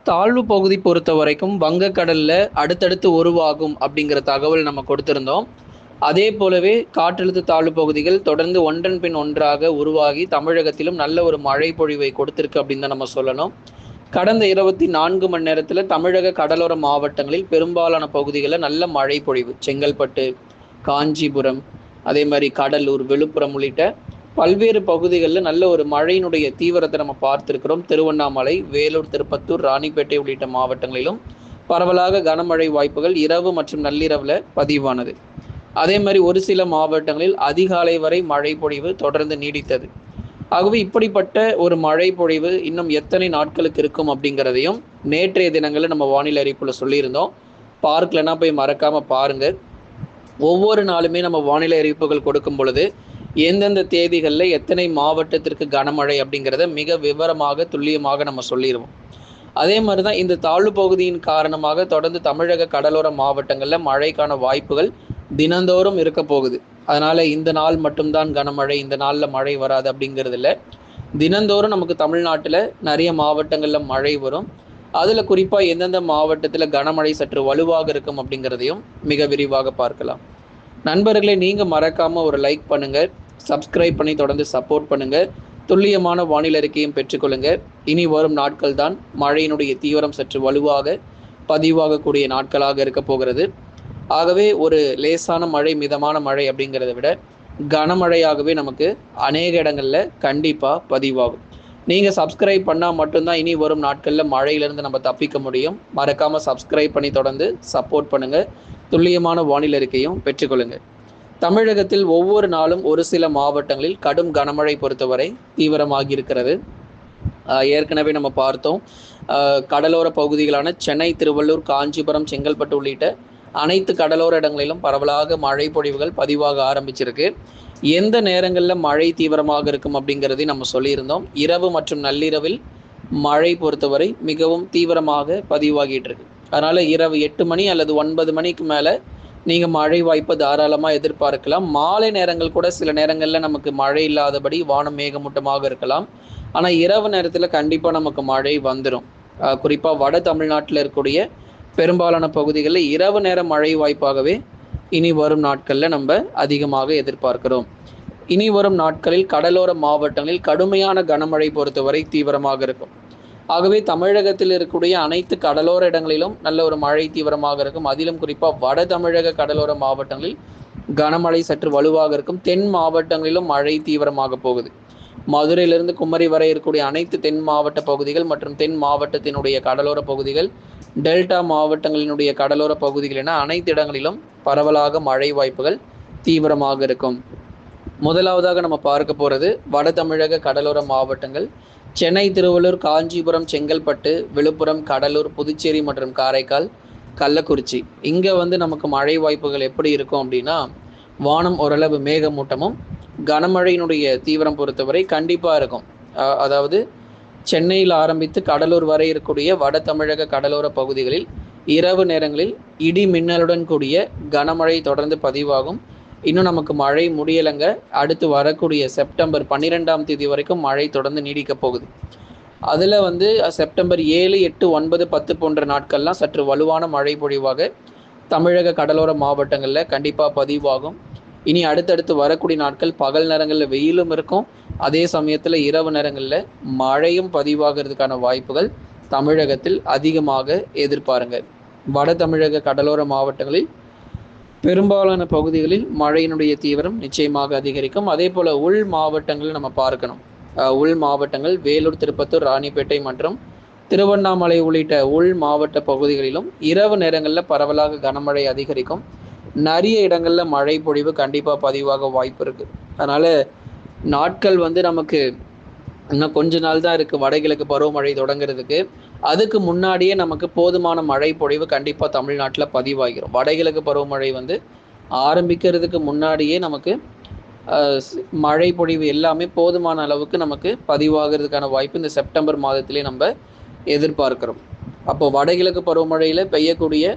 தாழ்வு பகுதி பொறுத்த வரைக்கும் வங்கக்கடல்ல அடுத்தடுத்து உருவாகும் அப்படிங்கிற தகவல் நம்ம கொடுத்திருந்தோம். அதே போலவே காற்றழுத்த தாழ்வு பகுதிகள் தொடர்ந்து ஒன்றன் பின் ஒன்றாக உருவாகி தமிழகத்திலும் நல்ல ஒரு மழை பொழிவை கொடுத்திருக்கு அப்படின்னு தான் நம்ம சொல்லணும். கடந்த 24 மணி நேரத்தில் தமிழக கடலோர மாவட்டங்களில் பெரும்பாலான பகுதிகளில் நல்ல மழை பொழிவு. செங்கல்பட்டு, காஞ்சிபுரம், அதே மாதிரி கடலூர், விழுப்புரம் உள்ளிட்ட பல்வேறு பகுதிகளில் நல்ல ஒரு மழையினுடைய தீவிரத்தை நம்ம பார்த்திருக்கிறோம். திருவண்ணாமலை, வேலூர், திருப்பத்தூர், ராணிப்பேட்டை உள்ளிட்ட மாவட்டங்களிலும் பரவலாக கனமழை வாய்ப்புகள் இரவு மற்றும் நள்ளிரவில் பதிவானது. அதே மாதிரி ஒரு சில மாவட்டங்களில் அதிகாலை வரை மழை பொழிவு தொடர்ந்து நீடித்தது. ஆகவே இப்படிப்பட்ட ஒரு மழை பொழிவு இன்னும் எத்தனை நாட்களுக்கு இருக்கும் அப்படிங்கிறதையும் நேற்றைய தினங்களில் நம்ம வானிலை அறிவிப்புல சொல்லியிருந்தோம். பார்க்கலன்னா போய் மறக்காம பாருங்க. ஒவ்வொரு நாளுமே நம்ம வானிலை அறிவிப்புகள் கொடுக்கும் பொழுது எந்தெந்த தேதிகளில் எத்தனை மாவட்டத்திற்கு கனமழை அப்படிங்கிறத மிக விவரமாக துல்லியமாக நம்ம சொல்லிடுவோம். அதே மாதிரி தான் இந்த தாழ்வு பகுதியின் காரணமாக தொடர்ந்து தமிழக கடலோர மாவட்டங்களில் மழைக்கான வாய்ப்புகள் தினந்தோறும் இருக்க போகுது. அதனால இந்த நாள் மட்டும்தான் கனமழை, இந்த நாளில் மழை வராது அப்படிங்கிறது இல்லை. தினந்தோறும் நமக்கு தமிழ்நாட்டில் நிறைய மாவட்டங்களில் மழை வரும். அதில் குறிப்பாக எந்தெந்த மாவட்டத்தில் கனமழை சற்று வலுவாக இருக்கும் அப்படிங்கிறதையும் மிக விரிவாக பார்க்கலாம். நண்பர்களே, நீங்கள் மறக்காமல் ஒரு லைக் பண்ணுங்கள், சப்ஸ்கிரைப் பண்ணி தொடர்ந்து சப்போர்ட் பண்ணுங்கள். துல்லியமான வானிலை அறிக்கையும் பெற்றுக்கொள்ளுங்க. இனி வரும் நாட்கள் தான் மழையினுடைய தீவிரம் சற்று வலுவாக பதிவாகக்கூடிய நாட்களாக இருக்க போகிறது. ஆகவே ஒரு லேசான மழை, மிதமான மழை அப்படிங்கிறத விட கனமழையாகவே நமக்கு அநேக இடங்களில் கண்டிப்பாக பதிவாகும். நீங்கள் சப்ஸ்கிரைப் பண்ணால் மட்டும்தான் இனி வரும் நாட்களில் மழையிலிருந்து நம்ம தப்பிக்க முடியும். மறக்காமல் சப்ஸ்கிரைப் பண்ணி தொடர்ந்து சப்போர்ட் பண்ணுங்கள். துல்லியமான வானிலை அறிக்கையும் பெற்றுக்கொள்ளுங்கள். தமிழகத்தில் ஒவ்வொரு நாளும் ஒரு சில மாவட்டங்களில் கடும் கனமழை பொறுத்தவரை தீவிரமாகி இருக்கிறது. ஏற்கனவே நம்ம பார்த்தோம். கடலோர பகுதிகளான சென்னை, திருவள்ளூர், காஞ்சிபுரம், செங்கல்பட்டு உள்ளிட்ட அனைத்து கடலோர இடங்களிலும் பரவலாக மழை பொழிவுகள் பதிவாக ஆரம்பிச்சிருக்கு. எந்த நேரங்களில் மழை தீவிரமாக இருக்கும் அப்படிங்கிறதையும் நம்ம சொல்லியிருந்தோம். இரவு மற்றும் நள்ளிரவில் மழை பொறுத்தவரை மிகவும் தீவிரமாக பதிவாகிட்டு இருக்கு. அதனால் இரவு 8 மணி அல்லது 9 மணிக்கு மேலே நீங்கள் மழை வாய்ப்பை தாராளமாக எதிர்பார்க்கலாம். மாலை நேரங்கள் கூட சில நேரங்களில் நமக்கு மழை இல்லாதபடி வானம் மேகமூட்டமாக இருக்கலாம். ஆனால் இரவு நேரத்தில் கண்டிப்பாக நமக்கு மழை வந்துடும். குறிப்பாக வட தமிழ்நாட்டில் இருக்கக்கூடிய பெரும்பாலான பகுதிகளில் இரவு நேர மழை வாய்ப்பாகவே இனி வரும் நாட்களில் நம்ம அதிகமாக எதிர்பார்க்கிறோம். இனி வரும் நாட்களில் கடலோர மாவட்டங்களில் கடுமையான கனமழை பொறுத்தவரை தீவிரமாக இருக்கும். ஆகவே தமிழகத்தில் இருக்கக்கூடிய அனைத்து கடலோர இடங்களிலும் நல்ல ஒரு மழை தீவிரமாக இருக்கும். அதிலும் குறிப்பாக வட தமிழக கடலோர மாவட்டங்களில் கனமழை சற்று வலுவாக இருக்கும். தென் மாவட்டங்களிலும் மழை தீவிரமாக போகுது. மதுரையிலிருந்து குமரி வரை இருக்கக்கூடிய அனைத்து தென் மாவட்ட பகுதிகள் மற்றும் தென் மாவட்டத்தினுடைய கடலோர பகுதிகள், டெல்டா மாவட்டங்களினுடைய கடலோர பகுதிகள் என அனைத்து இடங்களிலும் பரவலாக மழை வாய்ப்புகள் தீவிரமாக இருக்கும். முதலாவதாக நம்ம பார்க்க போகிறது வட தமிழக கடலோர மாவட்டங்கள். சென்னை, திருவள்ளூர், காஞ்சிபுரம், செங்கல்பட்டு, விழுப்புரம், கடலூர், புதுச்சேரி மற்றும் காரைக்கால், கள்ளக்குறிச்சி. இங்கே நமக்கு மழை வாய்ப்புகள் எப்படி இருக்கும் அப்படின்னா, வானம் ஓரளவு மேகமூட்டமும் கனமழையினுடைய தீவிரம் பொறுத்தவரை கண்டிப்பாக இருக்கும். அதாவது சென்னையில் ஆரம்பித்து கடலூர் வரை இருக்கக்கூடிய வட தமிழக கடலோர பகுதிகளில் இரவு நேரங்களில் இடி மின்னலுடன் கூடிய கனமழை தொடர்ந்து பதிவாகும். இன்னும் நமக்கு மழை முடியலைங்க. அடுத்து வரக்கூடிய செப்டம்பர் 12ஆம் தேதி வரைக்கும் மழை தொடர்ந்து நீடிக்க போகுது. அதில் செப்டம்பர் 7, 8, 9, 10 போன்ற நாட்கள்லாம் சற்று வலுவான மழை பொழிவாக தமிழக கடலோர மாவட்டங்களில் கண்டிப்பாக பதிவாகும். இனி அடுத்தடுத்து வரக்கூடிய நாட்கள் பகல் நேரங்களில் வெயிலும் இருக்கும். அதே சமயத்தில் இரவு நேரங்களில் மழையும் பதிவாகிறதுக்கான வாய்ப்புகள் தமிழகத்தில் அதிகமாக எதிர்பாருங்க. வட தமிழக கடலோர மாவட்டங்களில் பெரும்பாலான பகுதிகளில் மழையினுடைய தீவிரம் நிச்சயமாக அதிகரிக்கும். அதே போல் உள் மாவட்டங்களில் நம்ம பார்க்கணும். உள் மாவட்டங்கள் வேலூர், திருப்பத்தூர், ராணிப்பேட்டை மற்றும் திருவண்ணாமலை உள்ளிட்ட உள் மாவட்ட பகுதிகளிலும் இரவு நேரங்களில் பரவலாக கனமழை அதிகரிக்கும். நிறைய இடங்களில் மழை பொழிவு கண்டிப்பாக பதிவாக வாய்ப்பு இருக்குது. அதனால் நாட்கள் நமக்கு இன்னும் கொஞ்ச நாள் தான் இருக்குது வடகிழக்கு பருவமழை தொடங்குறதுக்கு. அதுக்கு முன்னாடியே நமக்கு போதுமான மழை பொழிவு கண்டிப்பாக தமிழ்நாட்டில் பதிவாகிடும். வடகிழக்கு பருவமழை ஆரம்பிக்கிறதுக்கு முன்னாடியே நமக்கு மழை பொழிவு எல்லாமே போதுமான அளவுக்கு நமக்கு பதிவாகிறதுக்கான வாய்ப்பு இந்த செப்டம்பர் மாதத்திலே நம்ம எதிர்பார்க்கிறோம். அப்போ வடகிழக்கு பருவமழையில் பெய்யக்கூடிய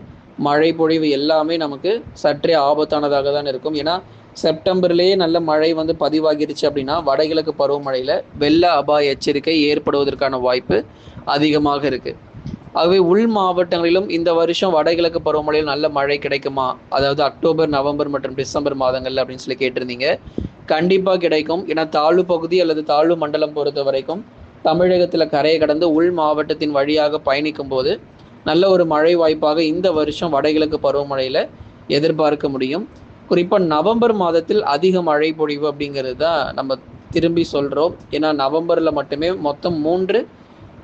மழை பொழிவு எல்லாமே நமக்கு சற்றே ஆபத்தானதாக தான் இருக்கும். ஏன்னா செப்டம்பர்லேயே நல்ல மழை பதிவாகிருச்சு அப்படின்னா வடகிழக்கு பருவமழையில் வெள்ள அபாய எச்சரிக்கை ஏற்படுவதற்கான வாய்ப்பு அதிகமாக இருக்குது. ஆகவே உள் மாவட்டங்களிலும் இந்த வருஷம் வடகிழக்கு பருவமழையில் நல்ல மழை கிடைக்குமா, அதாவது அக்டோபர், நவம்பர் மற்றும் டிசம்பர் மாதங்கள்ல அப்படின்னு சொல்லி கேட்டிருந்தீங்க. கண்டிப்பாக கிடைக்கும். ஏன்னா தாழ்வு பகுதி அல்லது தாழ்வு மண்டலம் பொறுத்த வரைக்கும் தமிழகத்தில் கரையை கடந்து உள் மாவட்டத்தின் வழியாக பயணிக்கும் போது நல்ல ஒரு மழை வாய்ப்பாக இந்த வருஷம் வடகிழக்கு பருவமழையில் எதிர்பார்க்க முடியும். குறிப்பாக நவம்பர் மாதத்தில் அதிக மழை பொழிவு அப்படிங்கிறது தான் நம்ம திரும்பி சொல்கிறோம். ஏன்னா நவம்பரில் மட்டுமே மொத்தம் 3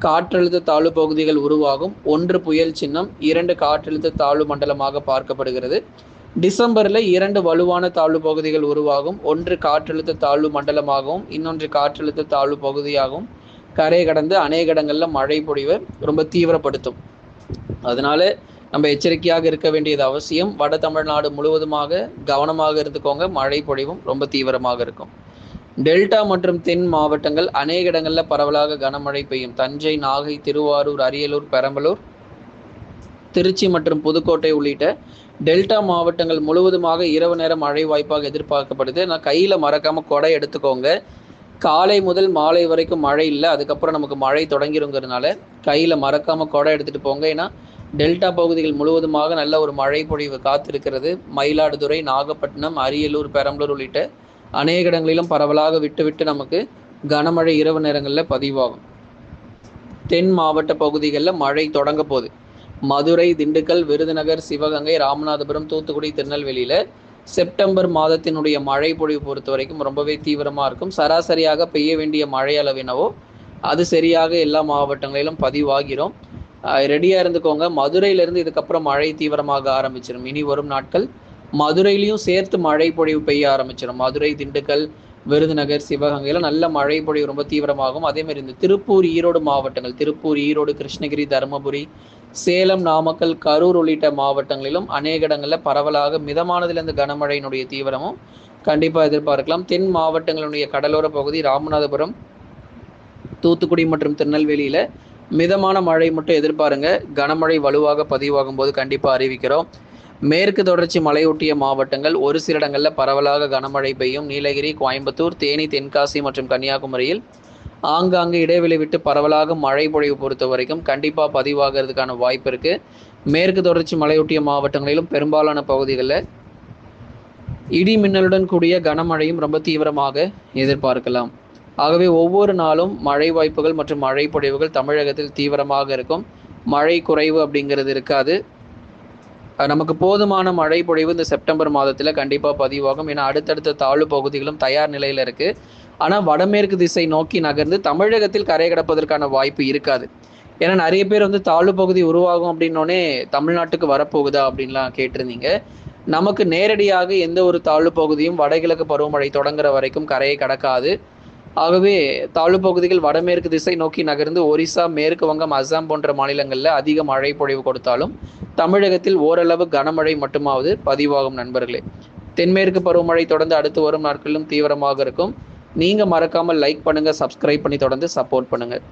காற்றழுத்த தாழ்வு பகுதிகள் உருவாகும். 1 புயல் சின்னம், 2 காற்றழுத்த தாழ்வு மண்டலமாக பார்க்கப்படுகிறது. டிசம்பரில் 2 வலுவான தாழ்வு பகுதிகள் உருவாகும். 1 காற்றழுத்த தாழ்வு மண்டலமாகவும் இன்னொன்று காற்றழுத்த தாழ்வு பகுதியாகவும் கரை கடந்து அநேக இடங்களில் மழை பொழிவை ரொம்ப தீவிரப்படுத்தும். அதனால நம்ம எச்சரிக்கையாக இருக்க வேண்டியது அவசியம். வட தமிழ்நாடு முழுவதுமாக கவனமாக இருந்துக்கோங்க. மழை பொழிவும் ரொம்ப தீவிரமாக இருக்கும். டெல்டா மற்றும் தென் மாவட்டங்கள் அநேக இடங்களில் பரவலாக கனமழை பெய்யும். தஞ்சை, நாகை, திருவாரூர், அரியலூர், பெரம்பலூர், திருச்சி மற்றும் புதுக்கோட்டை உள்ளிட்ட டெல்டா மாவட்டங்கள் முழுவதுமாக இரவு நேர மழை வாய்ப்பாக எதிர்பார்க்கப்படுது. நான் கையில் மறக்காமல் கொடை எடுத்துக்கோங்க. காலை முதல் மாலை வரைக்கும் மழை இல்லை, அதுக்கப்புறம் நமக்கு மழை தொடங்கிருங்கிறதுனால கையில் மறக்காமல் கொடை எடுத்துகிட்டு போங்க. ஏன்னா டெல்டா பகுதிகள் முழுவதுமாக நல்ல ஒரு மழை பொழிவு காத்திருக்கிறது. மயிலாடுதுறை, நாகப்பட்டினம், அரியலூர், பெரம்பலூர் உள்ளிட்ட அநேக இடங்களிலும் பரவலாக விட்டு விட்டு நமக்கு கனமழை இரவு நேரங்களில் பதிவாகும். தென் மாவட்ட பகுதிகளில் மழை தொடங்க போகுது. மதுரை, திண்டுக்கல், விருதுநகர், சிவகங்கை, ராமநாதபுரம், தூத்துக்குடி, திருநெல்வேலியில் செப்டம்பர் மாதத்தினுடைய மழை பொழிவு பொறுத்த வரைக்கும் ரொம்பவே தீவிரமாக இருக்கும். சராசரியாக பெய்ய வேண்டிய மழை அளவினவோ அது சரியாக எல்லா மாவட்டங்களிலும் பதிவாகிறோம். ரெடியாக இருந்துக்கோங்க. மதுரையிலேருந்து இதுக்கப்புறம் மழை தீவிரமாக ஆரம்பிச்சிடும். இனி வரும் நாட்கள் மதுரையிலையும் சேர்த்து மழை பொழிவு பெய்ய ஆரம்பிச்சிடும். மதுரை, திண்டுக்கல், விருதுநகர், சிவகங்கையில் நல்ல மழை பொழிவு ரொம்ப தீவிரமாகும். அதேமாதிரி இந்த திருப்பூர், ஈரோடு மாவட்டங்கள், திருப்பூர், ஈரோடு, கிருஷ்ணகிரி, தருமபுரி, சேலம், நாமக்கல், கரூர் உள்ளிட்ட மாவட்டங்களிலும் அநேக இடங்களில் பரவலாக மிதமானதிலிருந்து கனமழையினுடைய தீவிரமும் கண்டிப்பாக எதிர்பார்க்கலாம். தென் மாவட்டங்களுடைய கடலோர பகுதி ராமநாதபுரம், தூத்துக்குடி மற்றும் திருநெல்வேலியில் மிதமான மழை மட்டும் எதிர்பாருங்க. கனமழை வலுவாக பதிவாகும் போது கண்டிப்பாக அறிவிக்கிறோம். மேற்கு தொடர்ச்சி மலையொட்டிய மாவட்டங்கள் ஒரு சில இடங்களில் பரவலாக கனமழை பெய்யும். நீலகிரி, கோயம்புத்தூர், தேனி, தென்காசி மற்றும் கன்னியாகுமரியில் ஆங்காங்கு இடைவெளி விட்டு பரவலாக மழை பொழிவு பொறுத்த வரைக்கும் கண்டிப்பாக பதிவாகிறதுக்கான வாய்ப்பு இருக்குது. மேற்கு தொடர்ச்சி மலையொட்டிய மாவட்டங்களிலும் பெரும்பாலான பகுதிகளில் இடி மின்னலுடன் கூடிய கனமழையும் ரொம்ப தீவிரமாக எதிர்பார்க்கலாம். ஆகவே ஒவ்வொரு நாளும் மழை வாய்ப்புகள் மற்றும் மழை பொழிவுகள் தமிழகத்தில் தீவிரமாக இருக்கும். மழை குறைவு அப்படிங்கிறது இருக்காது. நமக்கு போதுமான மழை பொழிவு இந்த செப்டம்பர் மாதத்தில் கண்டிப்பாக பதிவாகும். ஏன்னா அடுத்தடுத்த தாழ்வு பகுதிகளும் தயார் நிலையில் இருக்குது. ஆனால் வடமேற்கு திசை நோக்கி நகர்ந்து தமிழகத்தில் கரை கடப்பதற்கான வாய்ப்பு இருக்காது. ஏன்னா நிறைய பேர் தாழ்வு பகுதி உருவாகும் அப்படின்னோடனே தமிழ்நாட்டுக்கு வரப்போகுதா அப்படின்லாம் கேட்டிருந்தீங்க. நமக்கு நேரடியாக எந்த ஒரு தாழ்வு பகுதியும் வடகிழக்கு பருவமழை தொடங்குற வரைக்கும் கரையை கடக்காது. ஆகவே தாழ்வு பகுதிகள் வடமேற்கு திசை நோக்கி நகர்ந்து ஒரிசா, மேற்கு வங்கம், அசாம் போன்ற மாநிலங்களில் அதிக மழை பொழிவு கொடுத்தாலும் தமிழகத்தில் ஓரளவு கனமழை மட்டுமாவது பதிவாகும். நண்பர்களே, தென்மேற்கு பருவமழை தொடர்ந்து அடுத்து வரும் நாட்களிலும் தீவிரமாக இருக்கும். நீங்கள் மறக்காமல் லைக் பண்ணுங்கள், சப்ஸ்கிரைப் பண்ணி தொடர்ந்து சப்போர்ட் பண்ணுங்கள்.